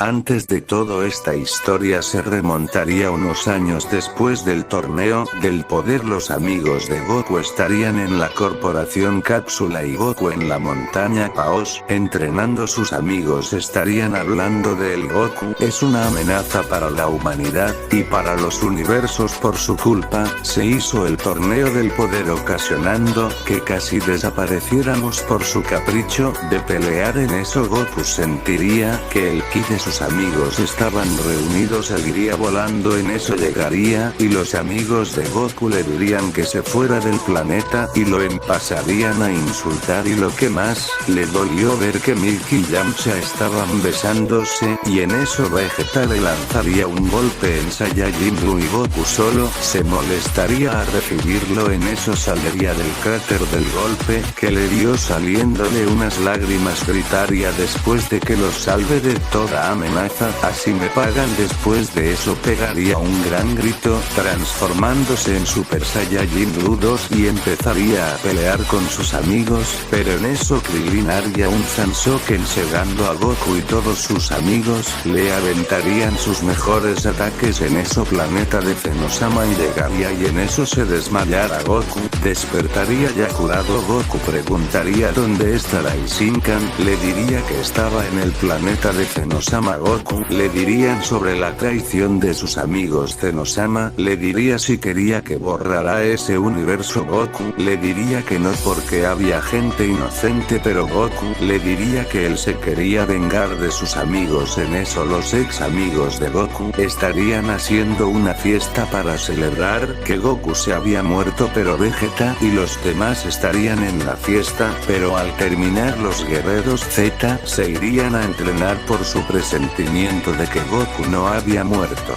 Antes de todo, esta historia se remontaría unos años después del torneo del poder. Los amigos de Goku estarían en la corporación Cápsula y Goku en la montaña Paos, entrenando. Sus amigos estarían hablando de el Goku es una amenaza para la humanidad y para los universos. Por su culpa, se hizo el torneo del poder, ocasionando que casi desapareciéramos por su capricho de pelear. En eso Goku sentiría que el ki de sus amigos estaban reunidos, saliría volando. En eso llegaría y los amigos de Goku le dirían que se fuera del planeta y lo empezarían a insultar. Y lo que más le dolió ver que Milky y Yamcha estaban besándose, y en eso Vegeta le lanzaría un golpe en Saiyajin Blue y Goku solo se molestaría a recibirlo. En eso saldría del cráter del golpe que le dio saliéndole unas lágrimas. Gritaría después de que los salve de toda amenaza: así me pagan. Después de eso pegaría un gran grito, transformándose en Super Saiyajin Blue 2 y empezaría a pelear con sus amigos. Pero en eso Krillin haría un Sansoken cegando a Goku y todos sus amigos le aventarían sus mejores ataques. En eso planeta de Zenosama llegaría y en eso se desmayara Goku. Despertaría ya curado. Goku preguntaría dónde estará Shinkan, le diría que estaba en el planeta de Zenosama. Goku le dirían sobre la traición de sus amigos. Zenosama le diría si quería que borrara ese universo. Goku le diría que no porque había gente inocente, pero Goku le diría que él se quería vengar de sus amigos. En eso los ex amigos de Goku estarían haciendo una fiesta para celebrar que Goku se había muerto, pero Vegeta y los demás estarían en la fiesta. Pero al terminar los guerreros Z se irían a entrenar por su presentimiento de que Goku no había muerto.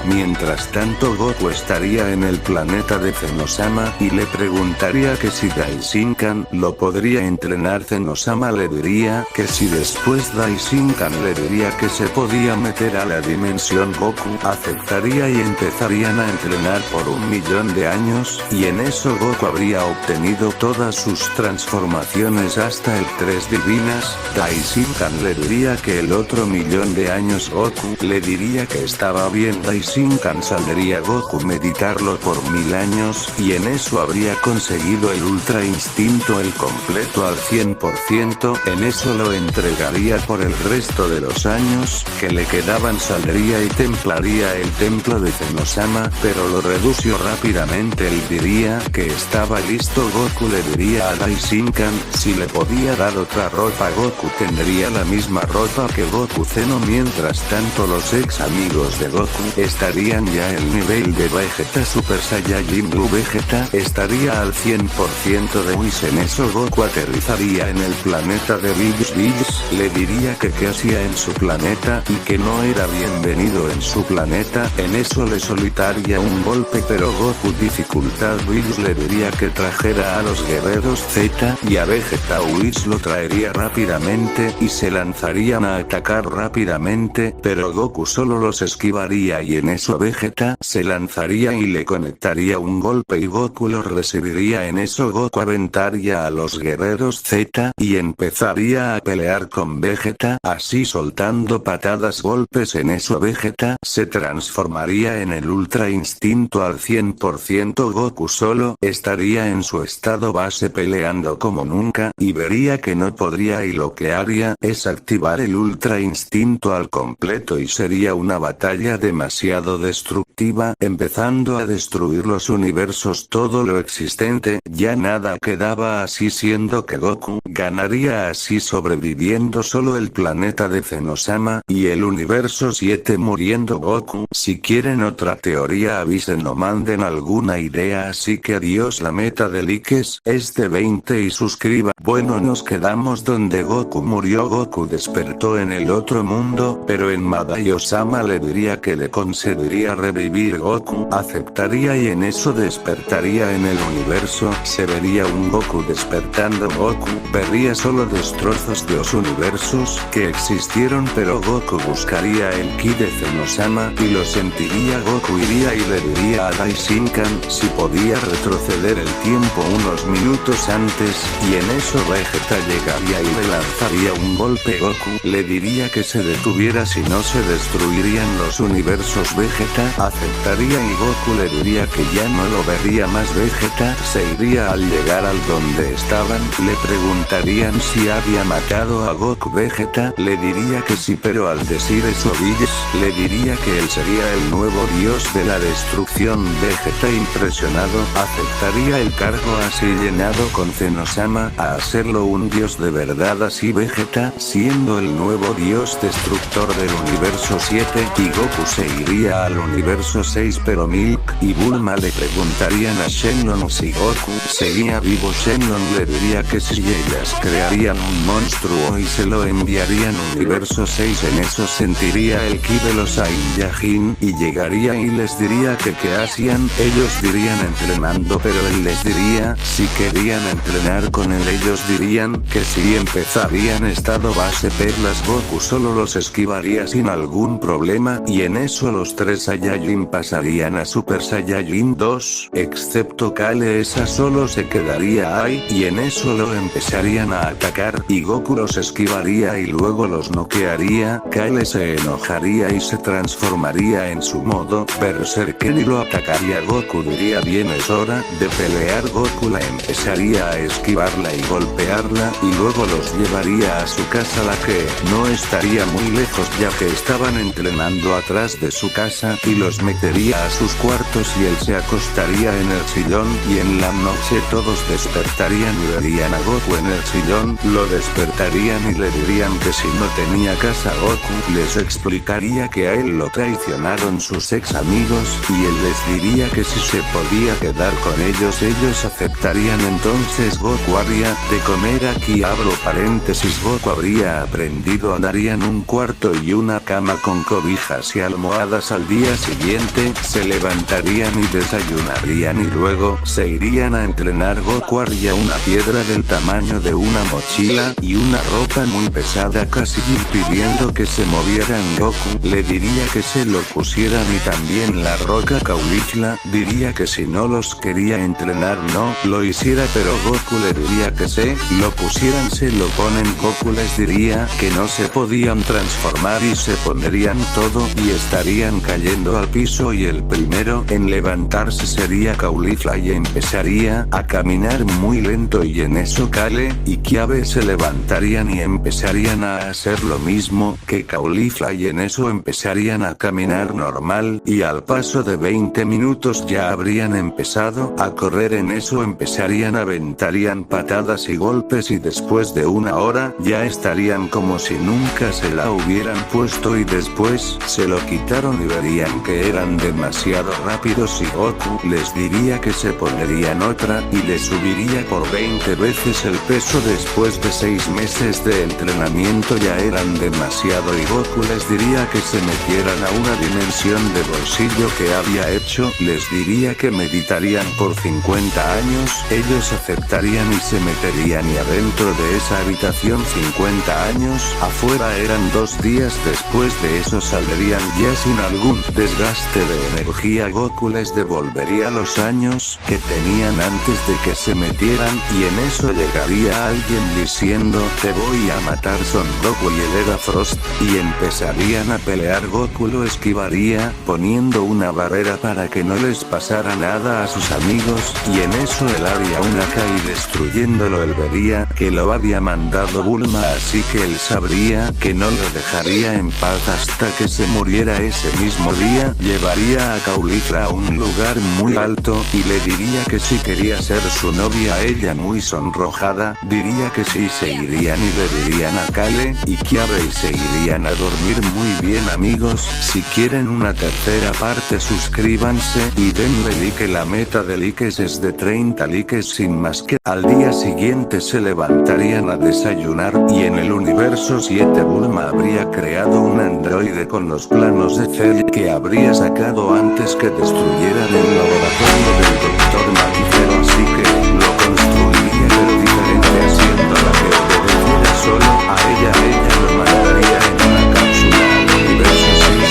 Mientras tanto Goku estaría en el planeta de Zenosama y le preguntaría que si Daishinkan lo podría entrenar. Zenosama le diría que si después Daishinkan le diría que se podía meter a la dimensión. Goku aceptaría y empezarían a entrenar por 1.000.000 de años, y en eso Goku habría obtenido todas sus transformaciones hasta el 3 divinas. Daishinkan le diría que el otro 1.000.000 de años. Goku le diría que estaba bien. Daishinkan saldría Goku meditarlo por 1000 años y en eso habría conseguido el Ultra Instinto el completo al 100%. En eso lo entregaría por el resto de los años que le quedaban. Saldría y templaría el templo de Zenosama, pero lo redució rápidamente. Él diría que estaba listo. Goku le diría a Daishinkan si le podía dar otra ropa. Goku tendría la misma ropa que Goku Zeno. Mientras tanto los ex amigos de Goku estarían ya el nivel de Vegeta Super Saiyajin Blue. Vegeta estaría al 100% de Whis. En eso Goku aterrizaría en el planeta de Bills. Bills le diría que qué hacía en su planeta y que no era bienvenido en su planeta. En eso le solitaría un golpe, pero Goku dificultad. Bills le diría que trajera a los guerreros Z y a Vegeta. Whis lo traería rápidamente y se lanzarían a atacar rápidamente, pero Goku solo los esquivaría y en eso Vegeta se lanzaría y le conectaría un golpe y Goku lo recibiría. En eso Goku aventaría a los guerreros Z y empezaría a pelear con Vegeta, así soltando patadas, golpes. En eso Vegeta se transformaría en el Ultra Instinto al 100%. Goku solo estaría en su estado base peleando como nunca y vería que no podría, y lo que haría es activar el Ultra Instinto al completo y sería una batalla demasiado destructiva, empezando a destruir los universos, todo lo existente. Ya nada quedaba así, siendo que Goku ganaría así, sobreviviendo solo el planeta de Zenosama y el universo 7, muriendo Goku. Si quieren otra teoría avisen o manden alguna idea, así que adiós. La meta de likes es de 20 y suscriba. Bueno, nos quedamos donde Goku murió. Goku despertó en el otro mundo, pero en Madai Osama le diría que le concediría decidiría revivir Goku, aceptaría y en eso despertaría en el universo, se vería un Goku despertando Goku, vería solo destrozos de los universos que existieron pero Goku buscaría el ki de Zenosama y lo sentiría Goku iría y le diría a Daishinkan si podía retroceder el tiempo unos minutos antes, y en eso Vegeta llegaría y le lanzaría un golpe Goku, le diría que se detuviera si no se destruirían los universos Vegeta, aceptaría y Goku le diría que ya no lo vería más Vegeta, se iría al llegar al donde estaban, le preguntarían si había matado a Goku Vegeta, le diría que sí pero al decir eso Bills, le diría que él sería el nuevo dios de la destrucción Vegeta impresionado, aceptaría el cargo así llenado con Zenosama, a hacerlo un dios de verdad así Vegeta, siendo el nuevo dios destructor del universo 7, y Goku se iría al universo 6 pero Milk y Bulma le preguntarían a Shenlong si Goku seguía vivo, Shenlong le diría que si ellas crearían un monstruo y se lo enviarían universo 6, en eso sentiría el ki de los Saiyajin y llegaría y les diría que qué hacían, ellos dirían entrenando pero él les diría si querían entrenar con él, ellos dirían que si empezarían estado base perlas, Goku solo los esquivaría sin algún problema y en eso los tres Saiyajin pasarían a Super Saiyajin 2, excepto Kale, esa solo se quedaría ahí y en eso lo empezarían a atacar y Goku los esquivaría y luego los noquearía, Kale se enojaría y se transformaría en su modo Berserker y lo atacaría, Goku diría bien es hora de pelear, Goku la empezaría a esquivarla y golpearla y luego los llevaría a su casa, la que no estaría muy lejos ya que estaban entrenando atrás de su casa, y los metería a sus cuartos y él se acostaría en el sillón y en la noche todos despertarían y verían a Goku en el sillón, lo despertarían y le dirían que si no tenía casa Goku les explicaría que a él lo traicionaron sus ex amigos y él les diría que si se podía quedar con ellos aceptarían, entonces Goku haría de comer, aquí abro paréntesis, Goku habría aprendido a darían un cuarto y una cama con cobijas y almohadas al día siguiente, se levantarían y desayunarían y luego se irían a entrenar, Goku haría una piedra del tamaño de una mochila y una ropa muy pesada casi impidiendo que se movieran, Goku le diría que se lo pusieran y también la roca Caulifla diría que si no los quería entrenar no lo hiciera pero Goku le diría que se lo pusieran, se lo ponen, Goku les diría que no se podían transformar y se pondrían todo y estarían cayendo al piso y el primero en levantarse sería Caulifla y empezaría a caminar muy lento y en eso Kale y Kiabe se levantarían y empezarían a hacer lo mismo que Caulifla y en eso empezarían a caminar normal y al paso de 20 minutos ya habrían empezado a correr, en eso empezarían aventarían patadas y golpes y después de una hora ya estarían como si nunca se la hubieran puesto y después se lo quitaron y verían que eran demasiado rápidos y Goku les diría que se pondrían otra y les subiría por 20 veces el peso, después de 6 meses de entrenamiento ya eran demasiado y Goku les diría que se metieran a una dimensión de bolsillo que había hecho, les diría que meditarían por 50 años, ellos aceptarían y se meterían y adentro de esa habitación 50 años, afuera eran 2 días, después de eso saldrían ya sin algún desgaste de energía, Goku les devolvería los años que tenían antes de que se metieran y en eso llegaría alguien diciendo te voy a matar, Son Goku y él era Frost, y empezarían a pelear, Goku lo esquivaría poniendo una barrera para que no les pasara nada a sus amigos y en eso él haría una K y destruyéndolo él vería que lo había mandado Bulma, así que él sabría que no lo dejaría en paz hasta que se muriera ese mismo día, llevaría a Caulifla a un lugar muy alto y le diría que si quería ser su novia, ella muy sonrojada diría que sí, se irían y le dirían a Kale y Kiabe y se irían a dormir. Muy bien amigos, si quieren una tercera parte suscríbanse y denle like, la meta de likes es de 30 likes sin más que. Al día siguiente se levantarían a desayunar y en el universo 7 Bulma habría creado un androide con los planos de Cell joya que habría sacado antes que destruyeran el laboratorio del Dr. Mamífero, así que lo construiría pero diferente, haciéndola que obedeciera solo a ella lo mandaría en una cápsula al universo 6.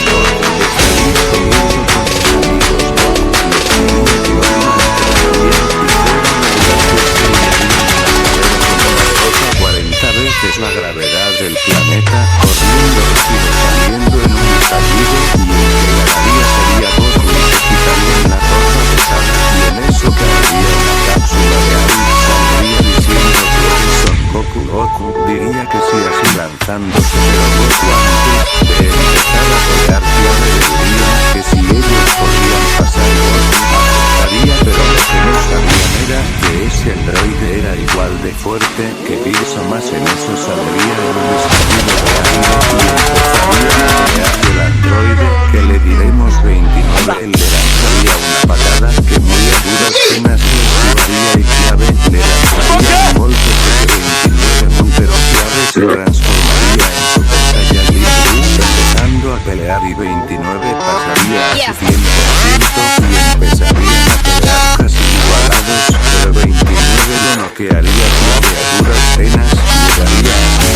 Estaría comiendo con sus amigos, les diría que opinan bien y fueron audaces que harían 40 veces la gravedad del planeta, corriendo rápido saliendo en un estallido, y el que ganaría sería Goku y se quitarían la ropa de sal, y en eso caería una cápsula de aire, saldría diciendo profesor Goku, diría que sí así lanzándose, pero Goku antes de empezar a pelear clave le diría que si ellos podían pasar Goku aceptaría, pero lo que no sabían era que ese androide era igual de fuerte que Piso, más en eso saldría en un estallido de aire y empezaría a pelear el androide, que le diremos 29, él le lanzaría una patada que muy a duras penas le esquivaría y clave le lanzaría un golpe que 29 pero clave se transformaría en Super Saiyajin Blue, empezando a pelear y 29 pasaría a su 100% y empezarían a pelear casi igualados, pero 29 lo noquearía clave a duras penas, llegaría a su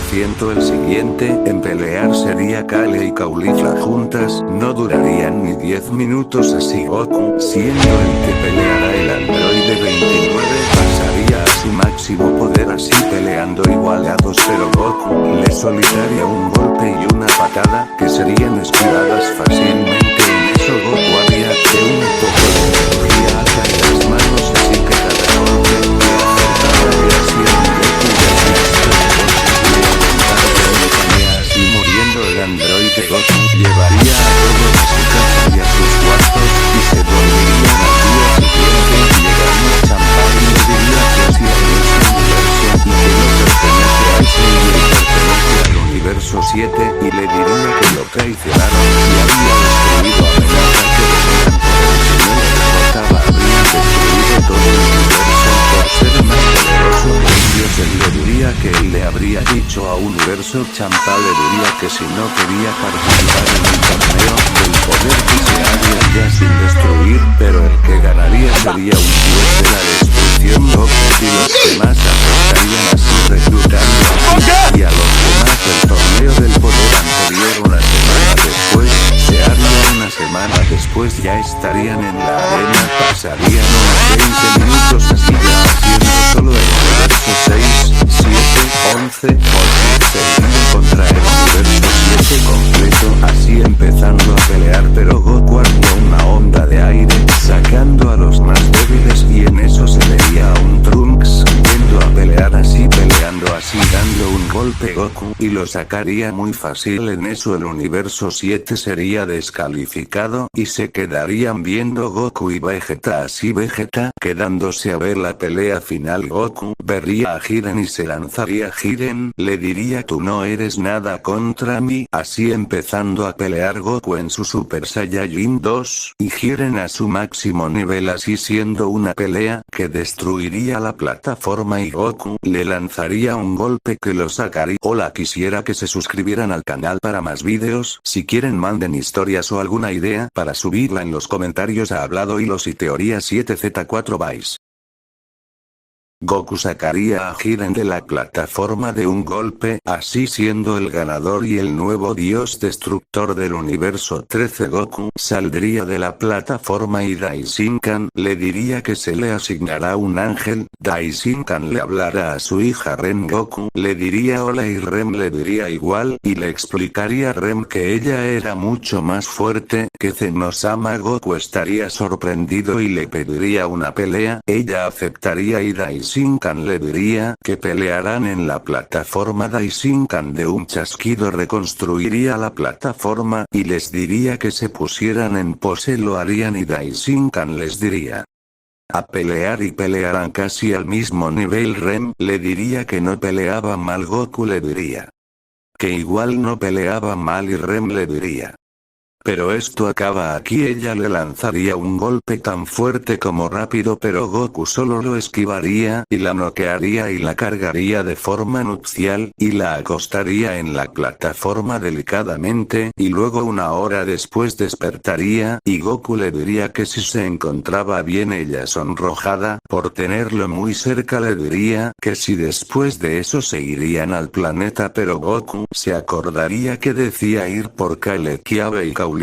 70% el siguiente en pelear sería Kale y Caulifla juntas, no durarían ni 10 minutos así Goku, siendo el que peleará el androide 29, pasaría a su máximo poder así peleando igualados, pero Goku le solitaría un golpe y una patada que serían esquivadas fácilmente, en eso Goku haría que un poco de energía haga en las manos, así que cada golpe le acertaba y hacía un Goku y así hasta así muriendo el androide Goku, llevaría a todos a su casa y a sus cuartos, y se dormirían al día siguiente, llegaría Champán y le diría que hacía en ese universo, y que no pertenece a ese y pertenece al universo 7, y le diría que lo traicionaron, y había destruido amenazas que venían por él, si no lo derrotaba habrían destruido todo el universo, por ser más poderoso que ellos. Él le diría que él le habría dicho a Universo Champa, le diría que si no quería participar en el torneo del poder que se haría ya sin destruir, pero el que ganaría sería un dios de la destrucción Goku, y los demás aceptarían así reclutando así, y a los demás el torneo del poder anterior una semana después, se haría una semana después ya estarían en la arena, pasarían unos 20 minutos así ya haciendo solo el universo 6, 7, 11, 8, seguido contra el universo 7 completo, así empezando a pelear, pero Goku haría una onda de aire, sacando a los más débiles, y en eso se vería a un Trunks yendo a pelear así, peleando así, dando un golpe Goku y lo sacaría muy fácil, en eso el universo 7 sería descalificado y se quedarían viendo Goku y Vegeta, así Vegeta quedándose a ver la pelea final. Goku vería a Jiren y se lanzaría. Jiren le diría tú no eres nada contra mí, así empezando a pelear Goku en su Super Saiyajin 2 y Jiren a su máximo nivel, así siendo una pelea que destruiría la plataforma y Goku le lanzaría un golpe que lo sacaría. Hola, quisiera que se suscribieran al canal para más vídeos, si quieren manden historias o alguna idea para subirla en los comentarios a Hablado Hilos y Teoría 7Z4 Vice. Goku sacaría a Jiren de la plataforma de un golpe, así siendo el ganador y el nuevo dios destructor del universo 13. Goku saldría de la plataforma y Daishinkan le diría que se le asignará un ángel. Daishinkan le hablará a su hija Rem. Goku le diría hola y Rem le diría igual y le explicaría a Rem que ella era mucho más fuerte que Zenosama. Goku estaría sorprendido y le pediría una pelea, ella aceptaría y Daishinkan le diría que pelearán en la plataforma. Daishinkan de un chasquido reconstruiría la plataforma y les diría que se pusieran en pose, lo harían y Daishinkan les diría a pelear y pelearán casi al mismo nivel. Rem le diría que no peleaba mal. Goku le diría que igual no peleaba mal y Rem le diría Pero esto acaba aquí. Ella le lanzaría un golpe tan fuerte como rápido, pero Goku solo lo esquivaría, y la noquearía y la cargaría de forma nupcial, y la acostaría en la plataforma delicadamente, y luego una hora después despertaría, y Goku le diría que si se encontraba bien. Ella sonrojada, por tenerlo muy cerca, le diría que si después de eso se irían al planeta, pero Goku se acordaría que decía ir por Kale, Kiabe y Caulifla,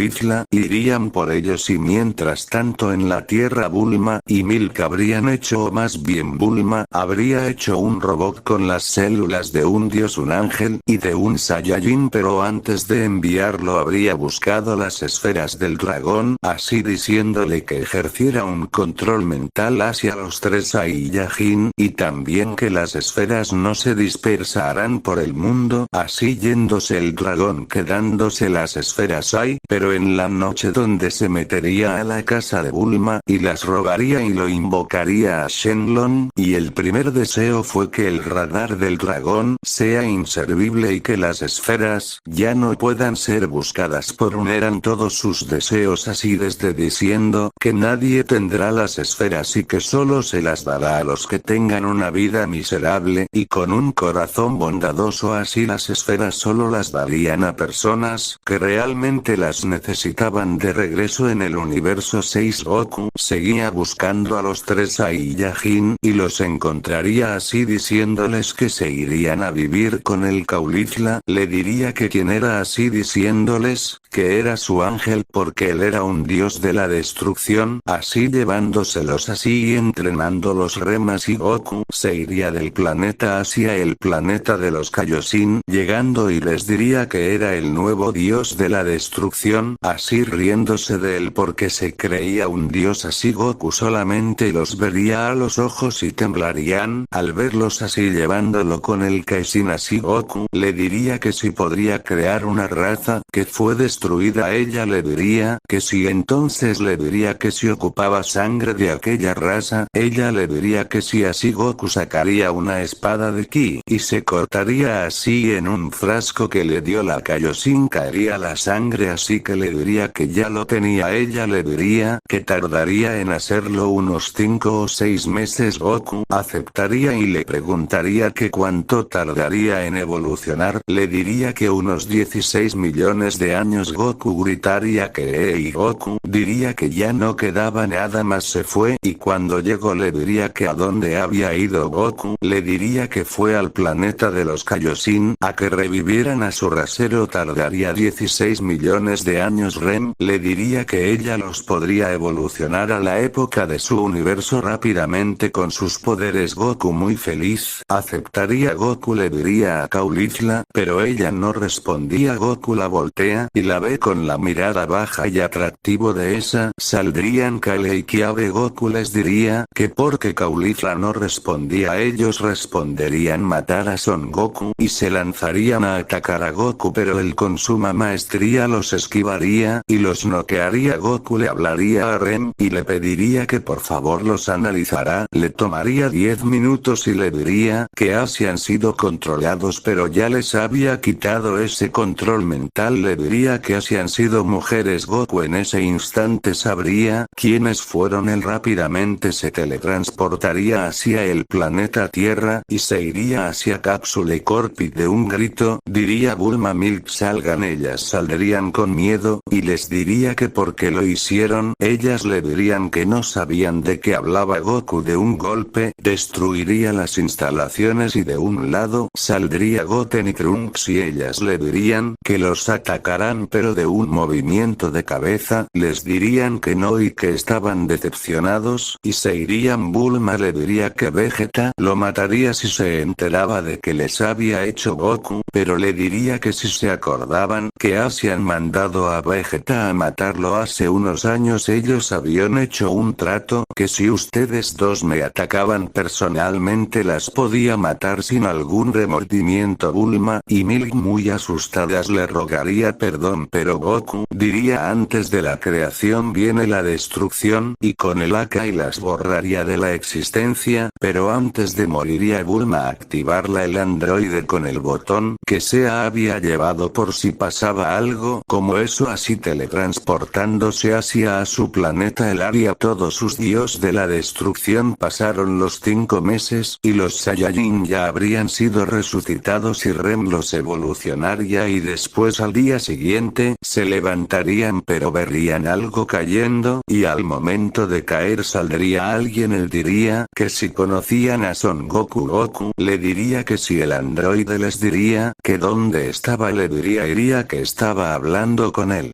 irían por ellos, y mientras tanto en la Tierra Bulma y Milk habrían hecho, o más bien Bulma habría hecho un robot con las células de un dios, un ángel y de un Saiyajin, pero antes de enviarlo habría buscado las esferas del dragón, así diciéndole que ejerciera un control mental hacia los tres Saiyajin, y también que las esferas no se dispersarán por el mundo, así yéndose el dragón quedándose las esferas ahí, pero en la noche donde se metería a la casa de Bulma y las robaría y lo invocaría a Shenlong, y el primer deseo fue que el radar del dragón sea inservible y que las esferas ya no puedan ser buscadas por un. Eran todos sus deseos, así desde diciendo que nadie tendrá las esferas y que solo se las dará a los que tengan una vida miserable, y con un corazón bondadoso, así las esferas solo las darían a personas que realmente las necesitaban. De regreso en el universo 6, Goku seguía buscando a los tres Saiyajin, y los encontraría así diciéndoles que se irían a vivir con el Caulifla. Le diría que quién era, así diciéndoles que era su ángel porque él era un dios de la destrucción, así llevándoselos así y entrenándolos remas, y Goku se iría del planeta hacia el planeta de los Kaioshin, llegando y les diría que era el nuevo dios de la destrucción, así riéndose de él porque se creía un dios. Así Goku solamente los vería a los ojos y temblarían al verlos así llevándolo con el Kaioshin. Así Goku le diría que si podría crear una raza que fue destruida. Ella le diría que si, entonces le diría que si ocupaba sangre de aquella raza. Ella le diría que si, así Goku sacaría una espada de ki y se cortaría así en un frasco que le dio la Kaioshin, caería la sangre, así que le diría que ya lo tenía. Ella le diría que tardaría en hacerlo unos 5 o 6 meses. Goku aceptaría y le preguntaría que cuánto tardaría en evolucionar. Le diría que unos 16 millones de años. Goku gritaría que y Goku diría que ya no quedaba nada más. Se fue, y cuando llegó le diría que a dónde había ido. Goku le diría que fue al planeta de los Kaioshin a que revivieran a su rasero. Tardaría 16 millones de años. Rem le diría que ella los podría evolucionar a la época de su universo rápidamente con sus poderes. Goku muy feliz aceptaría. Goku le diría a Caulifla, pero ella no respondía. Goku la voltea y la ve con la mirada baja y atractivo de esa. Saldrían Kale y Kiabe. Goku les diría que porque Caulifla no respondía, ellos responderían matar a Son Goku y se lanzarían a atacar a Goku, pero él con suma maestría los esquivaría y los noquearía. Goku le hablaría a Rem y le pediría que por favor los analizara. Le tomaría 10 minutos y le diría que así han sido controlados, pero ya les había quitado ese control mental. Le diría que así han sido mujeres. Goku en ese instante sabría quiénes fueron. Él rápidamente se teletransportaría hacia el planeta Tierra y se iría hacia Capsule Corp, y de un grito diría Bulma, Milk salgan. Ellas saldrían con miedo y les diría que porque lo hicieron. Ellas le dirían que no sabían de qué hablaba. Goku de un golpe destruiría las instalaciones y de un lado saldría Goten y Trunks, y ellas le dirían que los atacarán, pero de un movimiento de cabeza les dirían que no y que estaban decepcionados y se irían. Bulma le diría que Vegeta lo mataría si se enteraba de que les había hecho Goku, pero le diría que si se acordaban que habían mandado a Vegeta a matarlo hace unos años, ellos habían hecho un trato que si ustedes dos me atacaban personalmente las podía matar sin algún remordimiento. Bulma y Milk muy asustadas le rogaría perdón, pero Goku diría antes de la creación viene la destrucción, y con el Akai las borraría de la existencia, pero antes de moriría Bulma activarla el androide con el botón que Sea había llevado por si pasaba algo. Como eso así teletransportándose hacia su planeta el área. Todos sus dios de la destrucción pasaron los 5 meses y los Saiyajin ya habrían sido resucitados y Rem los evolucionaría y después al día siguiente se levantarían pero verían algo cayendo y al momento de caer saldría alguien. Él diría que si conocían a Son Goku, le diría que si el androide les diría que dónde estaba, le diría que estaba hablando con él.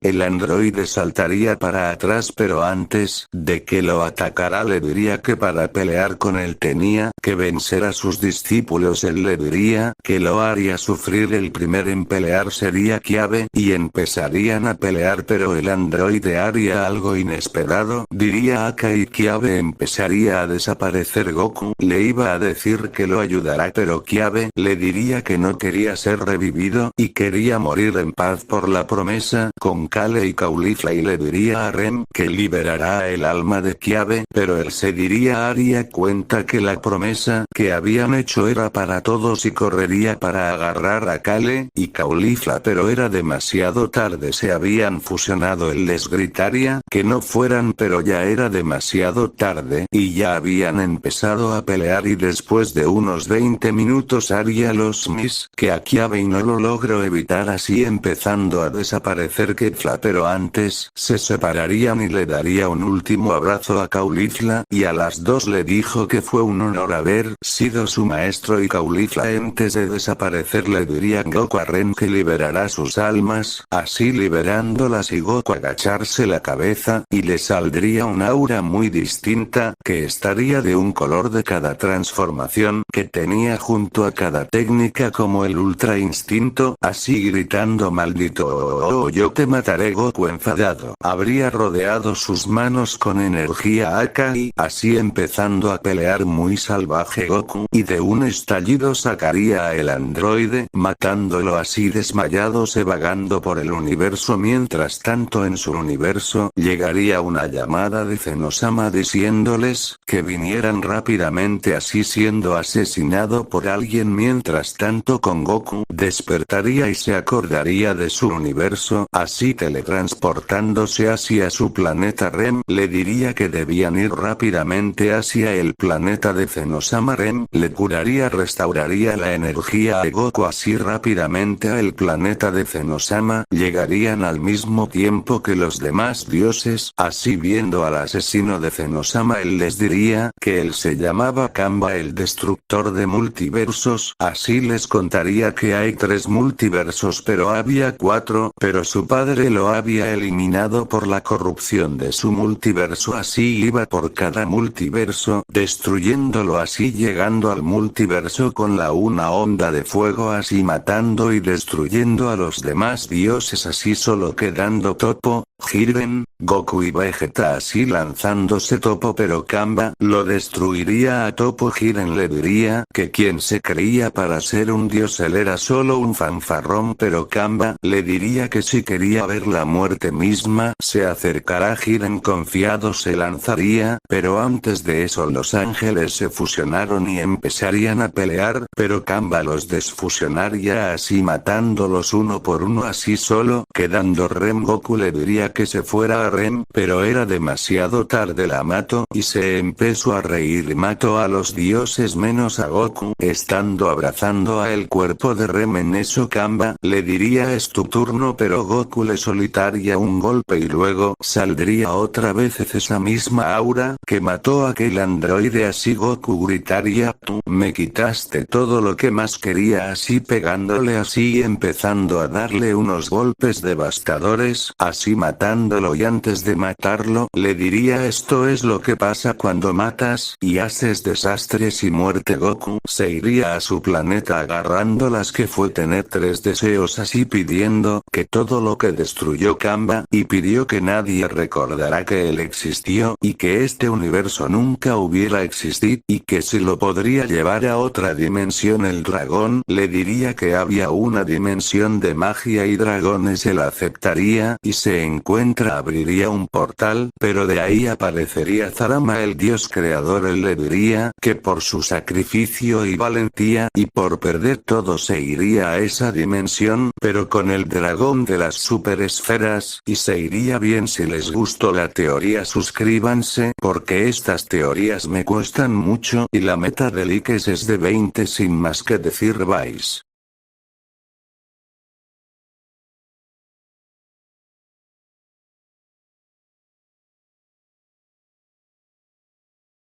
El androide saltaría para atrás pero antes de que lo atacara le diría que para pelear con él tenía que vencer a sus discípulos. Él le diría que lo haría sufrir. El primero en pelear sería Kiabe y empezarían a pelear pero el androide haría algo inesperado. Diría Aka y Kiabe empezaría a desaparecer. Goku le iba a decir que lo ayudará pero Kiabe le diría que no quería ser revivido y quería morir en paz por la promesa con Kale y Caulifla y le diría a Rem que liberará el alma de Kiabe, pero él se diría haría cuenta que la promesa que habían hecho era para todos y correría para agarrar a Kale y Caulifla pero era demasiado tarde, se habían fusionado. Él les gritaría que no fueran pero ya era demasiado tarde y ya habían empezado a pelear y después de unos 20 minutos haría los mis que a Kiabe y no lo logró evitar así empezando a desaparecer Kefla pero antes se separarían y le daría un último abrazo a Caulifla y a las dos le dijo que fue un honor haber sido su maestro y Caulifla antes de desaparecer le diría Goku a Ren que liberará sus almas, así liberándolas y Goku agacharse la cabeza y le saldría un aura muy distinta que estaría de un color de cada transformación que tenía junto a cada técnica como el ultra instinto, así gritando maldito yo te mataré. Goku enfadado habría rodeado sus manos con energía Aka y así empezando a pelear muy salvaje Goku y de un estallido sacaría a el androide matándolo así desmayado se vagando por el universo. Mientras tanto en su universo llegaría una llamada de Zenosama diciéndoles que vinieran rápidamente así siendo asesinado por alguien. Mientras tanto con Goku despertaría y se acordaría de su universo así teletransportándose hacia su planeta. Rem le diría que debían ir rápidamente hacia el planeta de Zenosama. Rem le curaría, restauraría la energía a Goku así rápidamente a el planeta de Zenosama. Llegarían al mismo tiempo que los demás dioses, así viendo al asesino de Zenosama él les diría que él se llamaba Kamba el destructor de multiversos, así les contaría que hay 3 multiversos pero había 4, pero su padre lo había eliminado por la corrupción de su multiverso, así iba por cada multiverso, destruyéndolo así llegando al multiverso con una onda de fuego así matando y destruyendo a los demás dioses así solo quedando Toppo, Jiren, Goku y Vegeta así lanzándose Toppo pero Kamba lo destruiría a Toppo. Jiren le diría que quien se creía para ser un dios él era solo un fanfarrón pero Kamba le diría que si quería ver la muerte misma se acercará. Jiren confiado se lanzaría, pero antes de eso los ángeles se fusionaron y empezarían a pelear, pero Kamba los desfusionaría así matándolos uno por uno así solo quedando Rem. Goku le diría que se fuera a Rem, pero era demasiado tarde, la mató y se empezó a reír y mató a los dioses menos a Goku, estando abrazando a el cuerpo de Rem. En eso Kamba le diría es tu turno pero Goku le solitaría un golpe y luego saldría otra vez esa misma aura que mató a aquel androide así Goku gritaría tú me quitaste todo lo que más quería así pegándole así y empezando a darle unos golpes devastadores así matándolo y antes de matarlo le diría esto es lo que pasa cuando matas y haces desastres y muerte. Goku se iría a su planeta agarrando las que fue tener 3 deseos así pidiendo que todo lo que destruyó Kamba y pidió que nadie recordará que él existió y que este universo nunca hubiera existido y que si lo podría llevar a otra dimensión. El dragón le diría que había una dimensión de magia y dragones, él aceptaría y se encontraría encuentra abriría un portal, pero de ahí aparecería Zarama el dios creador. Él le diría que por su sacrificio y valentía y por perder todo se iría a esa dimensión, pero con el dragón de las superesferas, y se iría bien. Si les gustó la teoría, suscríbanse, porque estas teorías me cuestan mucho y la meta de likes es de 20. Sin más que decir, vais.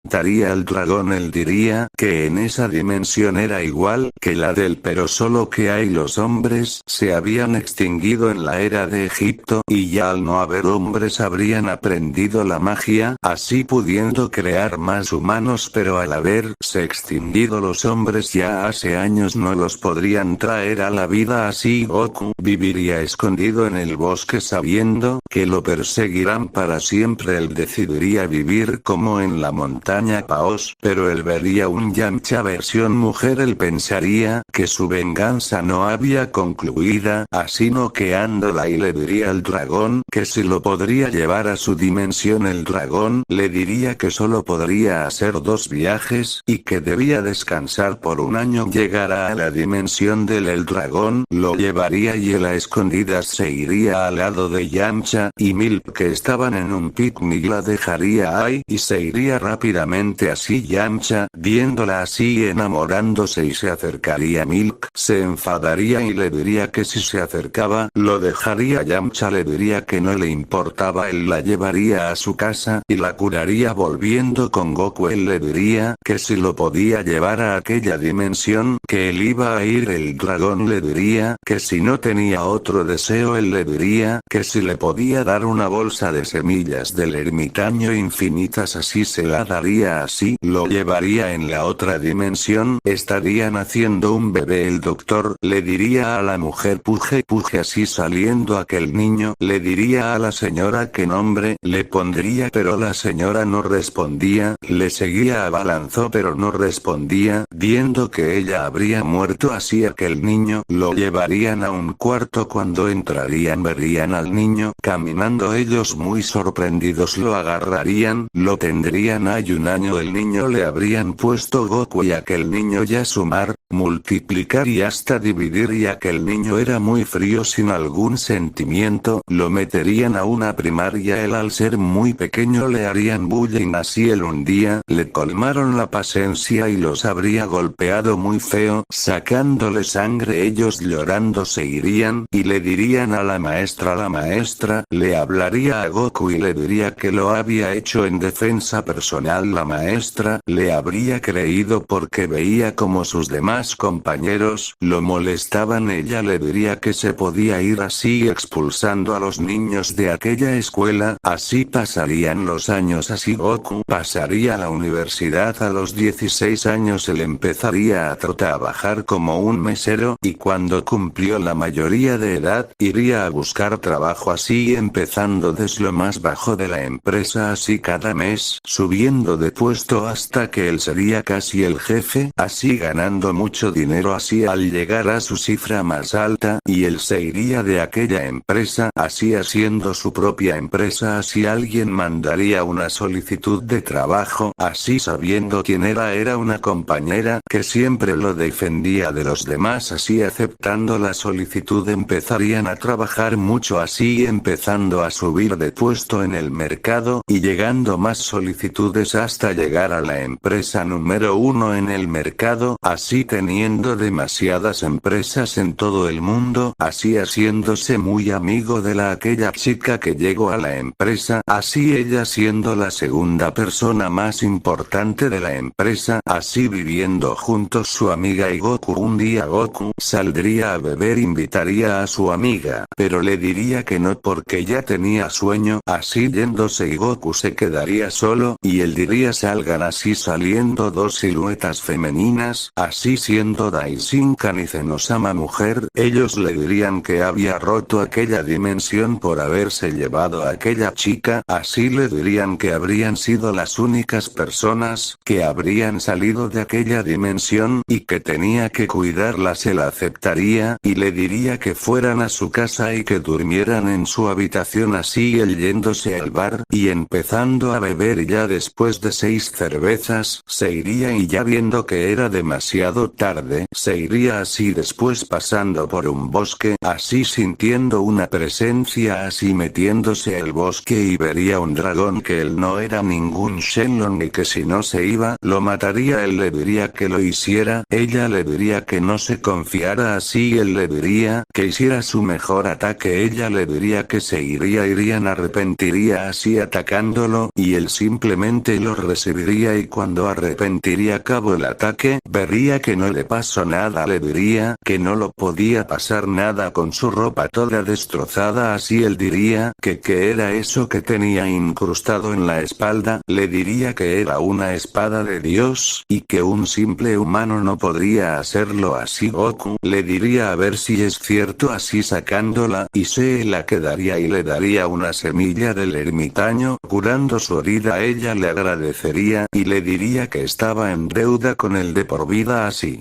Daría al dragón. Él diría que en esa dimensión era igual que la del, pero solo que ahí los hombres se habían extinguido en la era de Egipto, y ya al no haber hombres habrían aprendido la magia, así pudiendo crear más humanos, pero al haberse extinguido los hombres ya hace años no los podrían traer a la vida. Así Goku viviría escondido en el bosque sabiendo que lo perseguirán para siempre. Él decidiría vivir como en la montaña Paos, pero él vería un Yamcha versión mujer. Él pensaría que su venganza no había concluida, así noqueándola, y le diría al dragón que si lo podría llevar a su dimensión. El dragón le diría que solo podría hacer 2 viajes, y que debía descansar por un año. Llegará a la dimensión del el dragón, lo llevaría y él a escondidas se iría al lado de Yamcha y Milk, que estaban en un picnic. La dejaría ahí y se iría rápidamente. Así Yamcha, viéndola así y enamorándose, y se acercaría a Milk, se enfadaría y le diría que si se acercaba, lo dejaría. Yamcha le diría que no le importaba. Él la llevaría a su casa y la curaría volviendo con Goku. Él le diría que si lo podía llevar a aquella dimensión, que él iba a ir. El dragón le diría que si no tenía otro deseo. Él le diría que si le podía dar una bolsa de semillas del ermitaño infinitas, así se la daría. Así lo llevaría en la otra dimensión. Estarían haciendo un bebé. El doctor le diría a la mujer puje puje. Así saliendo aquel niño, le diría a la señora qué nombre le pondría, pero la señora no respondía. Le seguía a Balanzó pero no respondía, viendo que ella habría muerto. Así aquel niño lo llevarían a un cuarto. Cuando entrarían verían al niño caminando. Ellos muy sorprendidos lo agarrarían, lo tendrían ahí un año. El niño le habrían puesto Goku, y aquel niño ya sumar, multiplicar y hasta dividir, y aquel niño era muy frío sin algún sentimiento. Lo meterían a una primaria. Él al ser muy pequeño le harían bullying. Así él un día le colmaron la paciencia y los habría golpeado muy feo, sacándole sangre. Ellos llorando se irían y le dirían a la maestra. La maestra le hablaría a Goku y le diría que lo había hecho en defensa personal. La maestra le habría creído porque veía como sus demás compañeros lo molestaban. Ella le diría que se podía ir así expulsando a los niños de aquella escuela. Así pasarían los años. Así Goku pasaría a la universidad. A los 16 años él empezaría a trabajar como un mesero, y cuando cumplió la mayoría de edad iría a buscar trabajo, así empezando desde lo más bajo de la empresa, así cada mes subiendo de puesto hasta que él sería casi el jefe, así ganando mucho dinero. Así al llegar a su cifra más alta, y él se iría de aquella empresa, así haciendo su propia empresa. Así alguien mandaría una solicitud de trabajo, así sabiendo quién era una compañera que siempre lo defendía de los demás. Así aceptando la solicitud empezarían a trabajar mucho, así empezando a subir de puesto en el mercado, y llegando más solicitudes hasta llegar a la empresa número 1 en el mercado, así teniendo demasiadas empresas en todo el mundo, así haciéndose muy amigo de aquella chica que llegó a la empresa, así ella siendo la segunda persona más importante de la empresa, así viviendo juntos su amiga y Goku. Un día Goku saldría a beber, invitaría a su amiga, pero le diría que no porque ya tenía sueño. Así yéndose y Goku se quedaría solo, y él diría diría salgan así saliendo dos siluetas femeninas, así siendo Daishinkan y Zenosama mujer, ellos le dirían que había roto aquella dimensión por haberse llevado a aquella chica, así le dirían que habrían sido las únicas personas que habrían salido de aquella dimensión y que tenía que cuidarlas. Él aceptaría y le diría que fueran a su casa y que durmieran en su habitación, así él yéndose al bar y empezando a beber, y ya después de 6 cervezas se iría, y ya viendo que era demasiado tarde se iría, así después pasando por un bosque, así sintiendo una presencia, así metiéndose al bosque y vería un dragón que él no era ningún Shenlong y que si no se iba lo mataría. Él le diría que lo hiciera, ella le diría que no se confiara, así él le diría que hiciera su mejor ataque, ella le diría que se irían arrepentiría así atacándolo, y él simplemente lo recibiría, y cuando arrepentiría acabó el ataque, vería que no le pasó nada, le diría que no lo podía pasar nada con su ropa toda destrozada, así él diría que qué era eso que tenía incrustado en la espalda, le diría que era una espada de Dios, y que un simple humano no podría hacerlo, así Goku le diría a ver si es cierto, así sacándola, y se la quedaría y le daría una semilla del ermitaño, curando su herida. Ella le agradecería y le diría que estaba en deuda con él de por vida, así.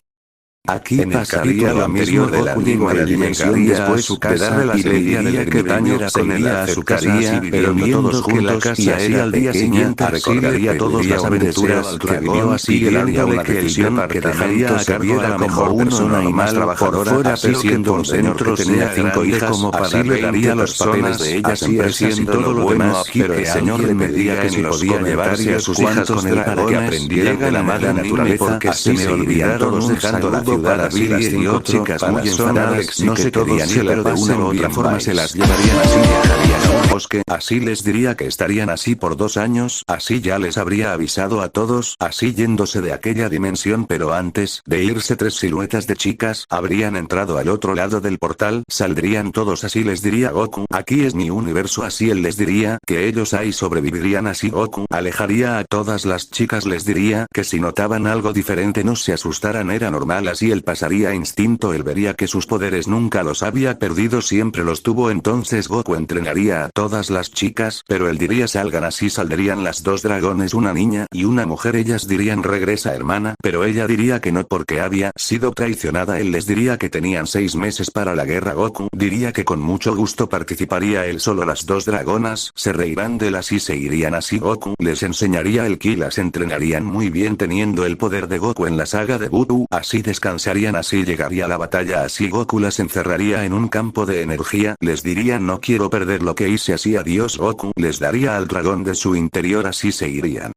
Aquí en pasaría lo mismo de la misma dimensión después su casa y le diría que dañera con él a su casa, pero viendo que la casa era al día siguiente recordaría todas las aventuras que vivió, así pidiéndole que el guión que dejaría se viera como uno y más trabajadora fuera, pero siendo un señor que tenía 5 hijas, como así le daría los papeles de ellas empresas y todo lo bueno, pero el señor le pedía que si podía llevarse a sus hijas con él para que aprendieran de la madre naturaleza, porque así se olvidaron todos dejando la ciudad. Billy y 5 chicas muy enfadadas no se querían ir, pero de una u otra forma se las llevarían, así viajarían a un bosque, así les diría que estarían así por 2 años, así ya les habría avisado a todos, así yéndose de aquella dimensión, pero antes de irse 3 siluetas de chicas habrían entrado al otro lado del portal, saldrían todos, así les diría Goku, aquí es mi universo, así él les diría que ellos ahí sobrevivirían, así Goku alejaría a todas las chicas, les diría que si notaban algo diferente no se asustaran, era normal, así él pasaría instinto, él vería que sus poderes nunca los había perdido, siempre los tuvo. Entonces Goku entrenaría a todas las chicas, pero él diría salgan, así saldrían las 2 dragones, una niña y una mujer, ellas dirían regresa hermana, pero ella diría que no porque había sido traicionada. Él les diría que tenían 6 meses para la guerra. Goku diría que con mucho gusto participaría él solo. Las 2 dragonas se reirán de él, así se irían, así Goku les enseñaría el ki, las entrenarían muy bien teniendo el poder de Goku en la saga de Butu, así descansarían, así llegaría la batalla, así Goku las encerraría en un campo de energía, les diría no quiero perder lo que hice, así adiós Goku les daría al dragón de su interior, así se irían.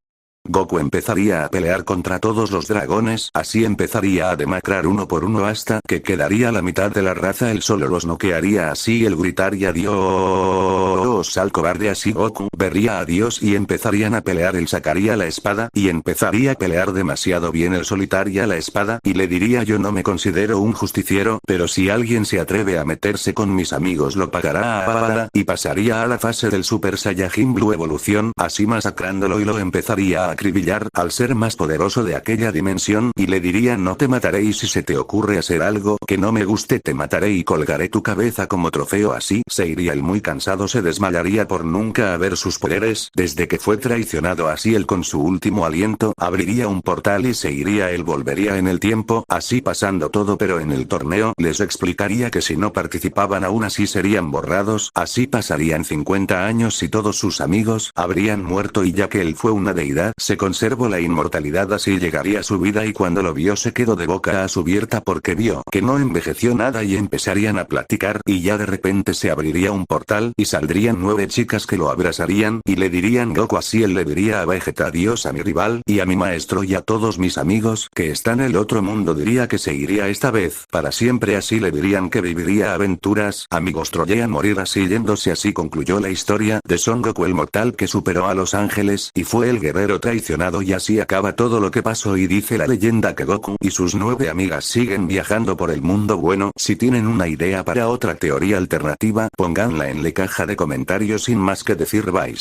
Goku empezaría a pelear contra todos los dragones, así empezaría a demacrar uno por uno hasta que quedaría la mitad de la raza, él solo los noquearía, así él gritaría adiós al cobarde, así Goku vería a Dios y empezarían a pelear, él sacaría la espada y empezaría a pelear demasiado bien, él solitaría la espada y le diría yo no me considero un justiciero, pero si alguien se atreve a meterse con mis amigos lo pagará, y pasaría a la fase del Super Saiyajin Blue evolución, así masacrándolo y lo empezaría a acribillar al ser más poderoso de aquella dimensión, y le diría no te mataré y si se te ocurre hacer algo que no me guste te mataré y colgaré tu cabeza como trofeo, así se iría él muy cansado, se desmayaría por nunca haber sus poderes desde que fue traicionado, así él con su último aliento abriría un portal y se iría, él volvería en el tiempo, así pasando todo, pero en el torneo les explicaría que si no participaban aún así serían borrados, así pasarían 50 años y todos sus amigos habrían muerto, y ya que él fue una deidad se conservó la inmortalidad, así llegaría su vida, y cuando lo vio se quedó de boca abierta porque vio que no envejeció nada, y empezarían a platicar y ya de repente se abriría un portal y saldrían 9 chicas que lo abrazarían y le dirían Goku, así él le diría a Vegeta adiós a mi rival y a mi maestro y a todos mis amigos que están en el otro mundo, diría que se iría esta vez para siempre, así le dirían que viviría aventuras, amigos Troya morir, así yéndose, así concluyó la historia de Son Goku el mortal que superó a los ángeles y fue el guerrero traicionado, y así acaba todo lo que pasó, y dice la leyenda que Goku y sus 9 amigas siguen viajando por el mundo. Bueno, si tienen una idea para otra teoría alternativa, pónganla en la caja de comentarios, sin más que decir, bye.